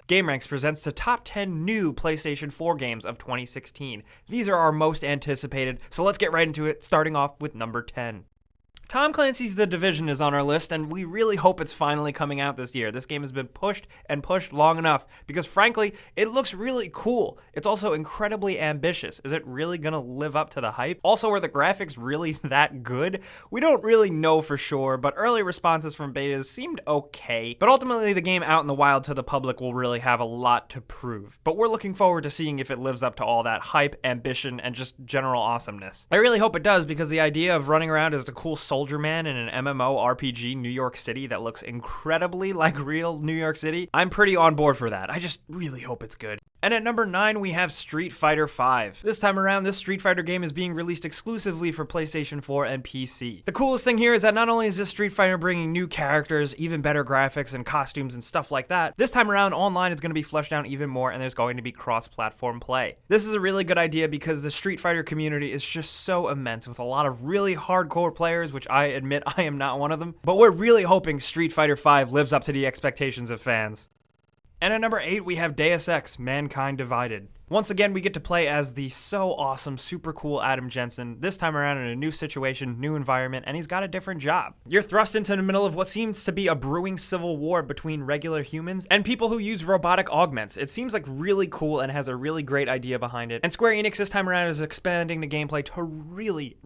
GameRanks presents the top 10 new PlayStation 4 games of 2016. These are our most anticipated, so let's get right into it, starting off with number 10. Tom Clancy's The Division is on our list, and we really hope it's finally coming out this year. This game has been pushed and pushed long enough, because frankly, it looks really cool. It's also incredibly ambitious. Is it really gonna live up to the hype? Also, are the graphics really that good? We don't really know for sure, but early responses from betas seemed okay. But ultimately, the game out in the wild to the public will really have a lot to prove. But we're looking forward to seeing if it lives up to all that hype, ambition, and just general awesomeness. I really hope it does, because the idea of running around as a cool soldier man in an MMO RPG New York City that looks incredibly like real New York City, I'm pretty on board for that. I just really hope it's good. And at number 9, we have Street Fighter V. This time around, this Street Fighter game is being released exclusively for PlayStation 4 and PC. The coolest thing here is that not only is this Street Fighter bringing new characters, even better graphics and costumes and stuff like that, this time around online is going to be fleshed out even more, and there's going to be cross-platform play. This is a really good idea because the Street Fighter community is just so immense, with a lot of really hardcore players, which I admit I am not one of them, but we're really hoping Street Fighter V lives up to the expectations of fans. And at number 8, we have Deus Ex: Mankind Divided. Once again, we get to play as the so awesome, super cool Adam Jensen, this time around in a new situation, new environment, and he's got a different job. You're thrust into the middle of what seems to be a brewing civil war between regular humans and people who use robotic augments. It seems like really cool and has a really great idea behind it. And Square Enix this time around is expanding the gameplay to really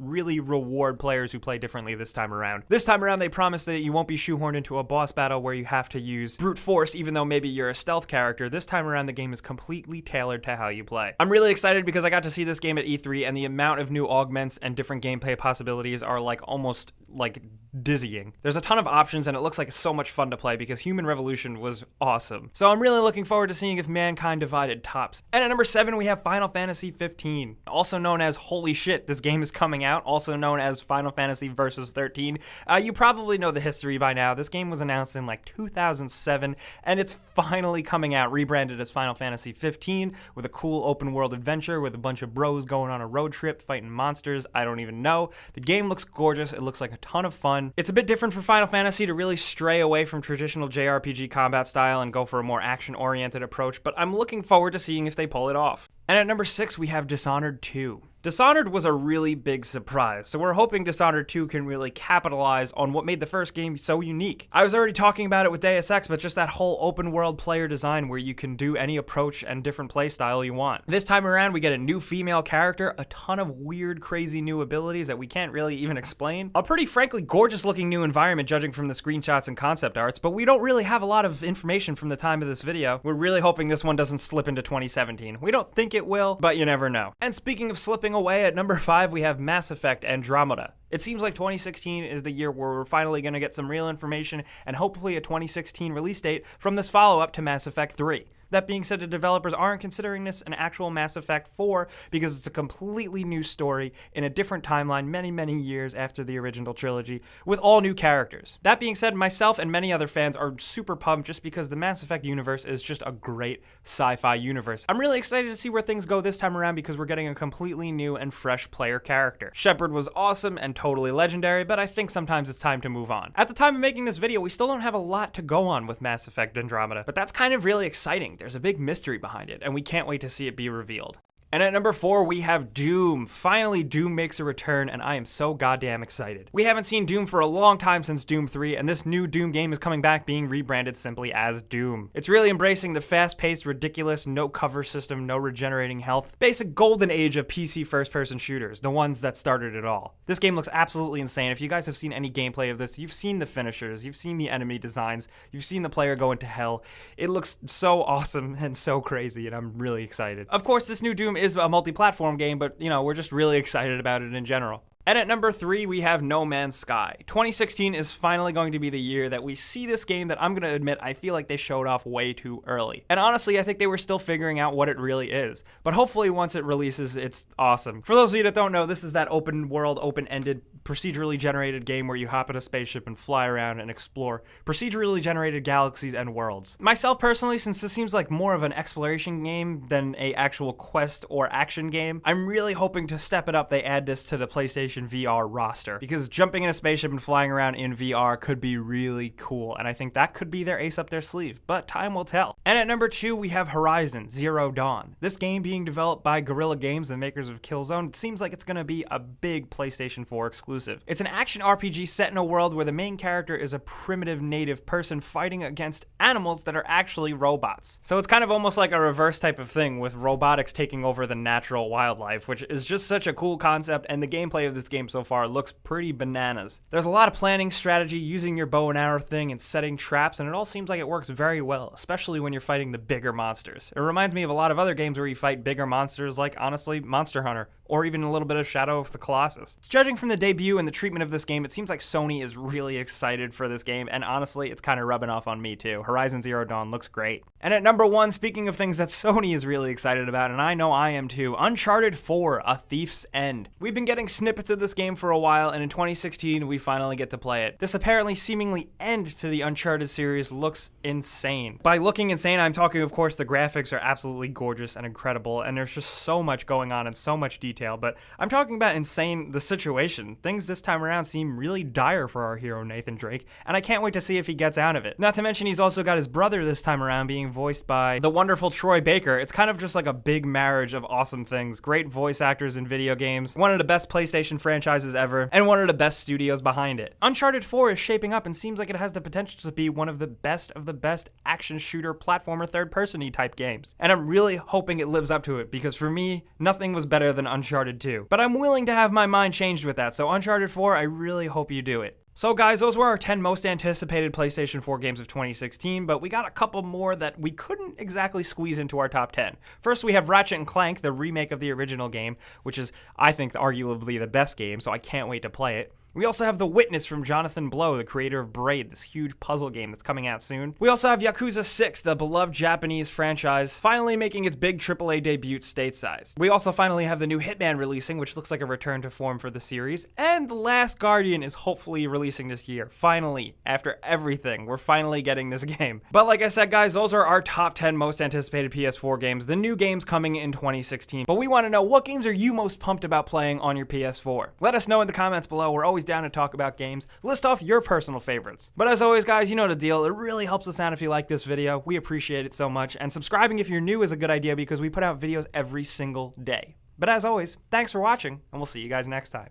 reward players who play differently this time around. This time around, they promise that you won't be shoehorned into a boss battle where you have to use brute force even though maybe you're a stealth character. This time around, the game is completely tailored to how you play. I'm really excited because I got to see this game at E3, and the amount of new augments and different gameplay possibilities are like almost like dizzying. There's a ton of options, and it looks like it's so much fun to play because Human Revolution was awesome. So I'm really looking forward to seeing if Mankind Divided tops. And at number 7, we have Final Fantasy 15, also known as Holy Shit, this game is coming out, also known as Final Fantasy Versus 13. You probably know the history by now. This game was announced in like 2007, and it's finally coming out, rebranded as Final Fantasy 15, with a cool open world adventure with a bunch of bros going on a road trip fighting monsters. I don't even know. The game looks gorgeous. It looks like a ton of fun. It's a bit different for Final Fantasy to really stray away from traditional JRPG combat style and go for a more action-oriented approach, but I'm looking forward to seeing if they pull it off. And at number 6, we have Dishonored 2. Dishonored was a really big surprise, so we're hoping Dishonored 2 can really capitalize on what made the first game so unique. I was already talking about it with Deus Ex, but just that whole open world player design where you can do any approach and different playstyle you want. This time around, we get a new female character, a ton of weird, crazy new abilities that we can't really even explain, a pretty frankly gorgeous looking new environment judging from the screenshots and concept arts, but we don't really have a lot of information from the time of this video. We're really hoping this one doesn't slip into 2017. We don't think it will, but you never know. And speaking of slipping away, at number 5, we have Mass Effect Andromeda. It seems like 2016 is the year where we're finally going to get some real information and hopefully a 2016 release date from this follow-up to Mass Effect 3. That being said, the developers aren't considering this an actual Mass Effect 4 because it's a completely new story in a different timeline many years after the original trilogy with all new characters. That being said, myself and many other fans are super pumped just because the Mass Effect universe is just a great sci-fi universe. I'm really excited to see where things go this time around because we're getting a completely new and fresh player character. Shepard was awesome and totally legendary, but I think sometimes it's time to move on. At the time of making this video, we still don't have a lot to go on with Mass Effect Andromeda, but that's kind of really exciting. There's a big mystery behind it, and we can't wait to see it be revealed. And at number 4, we have Doom. Finally, Doom makes a return, and I am so goddamn excited. We haven't seen Doom for a long time since Doom 3, and this new Doom game is coming back being rebranded simply as Doom. It's really embracing the fast-paced, ridiculous, no cover system, no regenerating health, basic golden age of PC first-person shooters, the ones that started it all. This game looks absolutely insane. If you guys have seen any gameplay of this, you've seen the finishers, you've seen the enemy designs, you've seen the player go into hell. It looks so awesome and so crazy, and I'm really excited. Of course, this new Doom is a multi-platform game, but you know, we're just really excited about it in general. And at number 3, we have No Man's Sky. 2016 is finally going to be the year that we see this game that I'm going to admit I feel like they showed off way too early. And honestly, I think they were still figuring out what it really is. But hopefully once it releases, it's awesome. For those of you that don't know, this is that open world, open-ended procedurally generated game where you hop in a spaceship and fly around and explore procedurally generated galaxies and worlds. Myself personally, since this seems like more of an exploration game than a actual quest or action game, I'm really hoping to step it up they add this to the PlayStation VR roster, because jumping in a spaceship and flying around in VR could be really cool, and I think that could be their ace up their sleeve, but time will tell. And at number 2 we have Horizon Zero Dawn. This game being developed by Guerrilla Games, the makers of Killzone, it seems like it's going to be a big PlayStation 4 exclusive. It's an action RPG set in a world where the main character is a primitive native person fighting against animals that are actually robots. So it's kind of almost like a reverse type of thing, with robotics taking over the natural wildlife, which is just such a cool concept, and the gameplay of this game so far looks pretty bananas. There's a lot of planning, strategy, using your bow and arrow thing, and setting traps, and it all seems like it works very well, especially when you're fighting the bigger monsters. It reminds me of a lot of other games where you fight bigger monsters, like, honestly, Monster Hunter, or even a little bit of Shadow of the Colossus. Judging from the debut and the treatment of this game, it seems like Sony is really excited for this game, and honestly, it's kind of rubbing off on me too. Horizon Zero Dawn looks great. And at number 1, speaking of things that Sony is really excited about, and I know I am too, Uncharted 4: A Thief's End. We've been getting snippets of this game for a while, and in 2016, we finally get to play it. This apparently seemingly end to the Uncharted series looks insane. By looking insane, I'm talking, of course, the graphics are absolutely gorgeous and incredible, and there's just so much going on and so much detail, but I'm talking about insane the situation. Things this time around seem really dire for our hero Nathan Drake, and I can't wait to see if he gets out of it. Not to mention he's also got his brother this time around being voiced by the wonderful Troy Baker. It's kind of just like a big marriage of awesome things. Great voice actors in video games, one of the best PlayStation franchises ever, and one of the best studios behind it. Uncharted 4 is shaping up and seems like it has the potential to be one of the best action shooter platformer third-person-y type games. And I'm really hoping it lives up to it, because for me, nothing was better than Uncharted 2. But I'm willing to have my mind changed with that, so Uncharted 4, I really hope you do it. So guys, those were our 10 most anticipated PlayStation 4 games of 2016, but we got a couple more that we couldn't exactly squeeze into our top 10. First, we have Ratchet & Clank, the remake of the original game, which is, I think, arguably the best game, so I can't wait to play it. We also have The Witness from Jonathan Blow, the creator of Braid, this huge puzzle game that's coming out soon. We also have Yakuza 6, the beloved Japanese franchise, finally making its big AAA debut stateside. We also finally have the new Hitman releasing, which looks like a return to form for the series. And The Last Guardian is hopefully releasing this year. Finally, after everything, we're finally getting this game. But like I said, guys, those are our top 10 most anticipated PS4 games, the new games coming in 2016. But we want to know, what games are you most pumped about playing on your PS4? Let us know in the comments below. We're always down to talk about games. List off your personal favorites. But as always, guys, you know the deal. It really helps us out if you like this video. We appreciate it so much. And subscribing if you're new is a good idea, because we put out videos every single day. But as always, thanks for watching, and we'll see you guys next time.